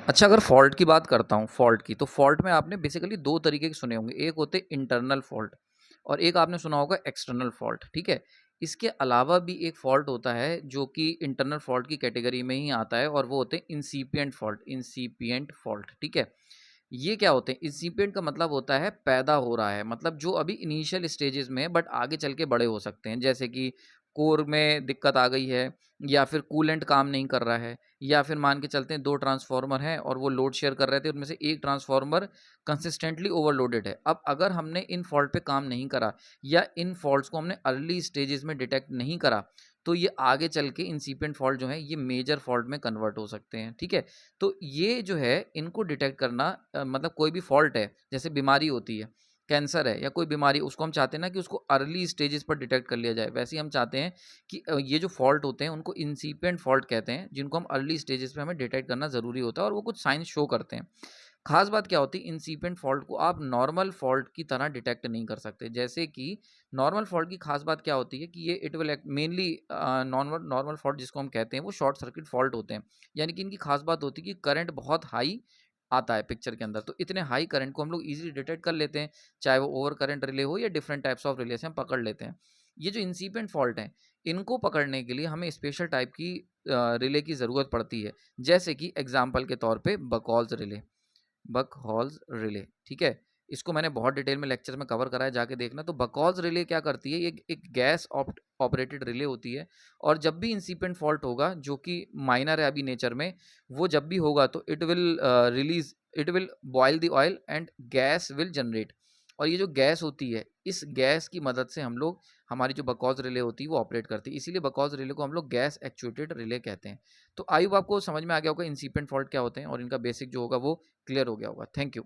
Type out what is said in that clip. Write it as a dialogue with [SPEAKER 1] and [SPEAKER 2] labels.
[SPEAKER 1] अच्छा, अगर फ़ॉल्ट की बात करता हूँ, फ़ॉल्ट की, तो फ़ॉल्ट में आपने बेसिकली 2 तरीके के सुने होंगे। एक होते इंटरनल फ़ॉल्ट और एक आपने सुना होगा एक्सटर्नल फ़ॉल्ट, ठीक है? इसके अलावा भी एक फ़ॉल्ट होता है जो कि इंटरनल फ़ॉल्ट की कैटेगरी में ही आता है और वो होते हैं इंसिपिएंट फ़ॉल्ट, ठीक है? ये क्या होते हैं? इंसिपिएंट का मतलब होता है पैदा हो रहा है, मतलब जो अभी इनिशियल स्टेजेस में है बट आगे चल के बड़े हो सकते हैं। जैसे कि कोर में दिक्कत आ गई है या फिर कूलेंट काम नहीं कर रहा है या फिर मान के चलते हैं 2 ट्रांसफ़ॉर्मर हैं और वो लोड शेयर कर रहे थे, उनमें से एक ट्रांसफ़ॉर्मर कंसिस्टेंटली ओवरलोडेड है। अब अगर हमने इन फ़ॉल्ट पे काम नहीं करा या इन फ़ॉल्ट्स को हमने अर्ली स्टेजेस में डिटेक्ट नहीं करा, तो ये आगे चल के इंसिपिएंट फ़ॉल्ट जो है ये मेजर फ़ॉल्ट में कन्वर्ट हो सकते हैं, ठीक है? तो ये जो है इनको डिटेक्ट करना मतलब कोई भी फ़ॉल्ट है, जैसे बीमारी होती है, कैंसर है या कोई बीमारी, उसको हम चाहते हैं ना कि उसको अर्ली स्टेजेस पर डिटेक्ट कर लिया जाए। वैसे ही हम चाहते हैं कि ये जो फ़ॉल्ट होते हैं उनको इंसिपिएंट फ़ॉल्ट कहते हैं, जिनको हम अर्ली स्टेजेस पे हमें डिटेक्ट करना ज़रूरी होता है और वो कुछ साइन्स शो करते हैं। ख़ास बात क्या होती है, इंसिपिएंट फ़ॉल्ट को आप नॉर्मल फ़ॉल्ट की तरह डिटेक्ट नहीं कर सकते। जैसे कि नॉर्मल फ़ॉल्ट की ख़ास बात क्या होती है कि ये it will act mainly normal normal fault जिसको हम कहते हैं वो शॉर्ट सर्किट फ़ॉल्ट होते हैं। यानी कि इनकी ख़ास बात होती है कि करंट बहुत हाई आता है पिक्चर के अंदर, तो इतने हाई करंट को हम लोग ईज़िली डिटेक्ट कर लेते हैं, चाहे वो ओवर करंट रिले हो या डिफरेंट टाइप्स ऑफ रिले से हम पकड़ लेते हैं। ये जो इंसिपिएंट फ़ॉल्ट हैं, इनको पकड़ने के लिए हमें स्पेशल टाइप की रिले की ज़रूरत पड़ती है। जैसे कि एग्ज़ाम्पल के तौर पे बकॉल्स रिले। बकहॉल्स रिले, ठीक है? इसको मैंने बहुत डिटेल में लेक्चर में कवर करा है, जाके देखना। तो बकहॉल्स रिले क्या करती है, ये एक गैस ऑपरेटेड रिले होती है और जब भी इंसिपिएंट फॉल्ट होगा जो कि माइनर है अभी नेचर में, वो जब भी होगा तो it will boil the oil and gas will generate. और ये जो गैस होती है, इस गैस की मदद से हम लोग हमारी जो बकॉल्स रिले होती है वो ऑपरेट करती है। इसीलिए बकॉल्स रिले को हम लोग गैस एक्चुएटेड रिले कहते हैं। तो आई होप आपको समझ में आ गया होगा इंसिपिएंट फॉल्ट क्या होते हैं और इनका बेसिक जो होगा वो क्लियर हो गया होगा। Thank you.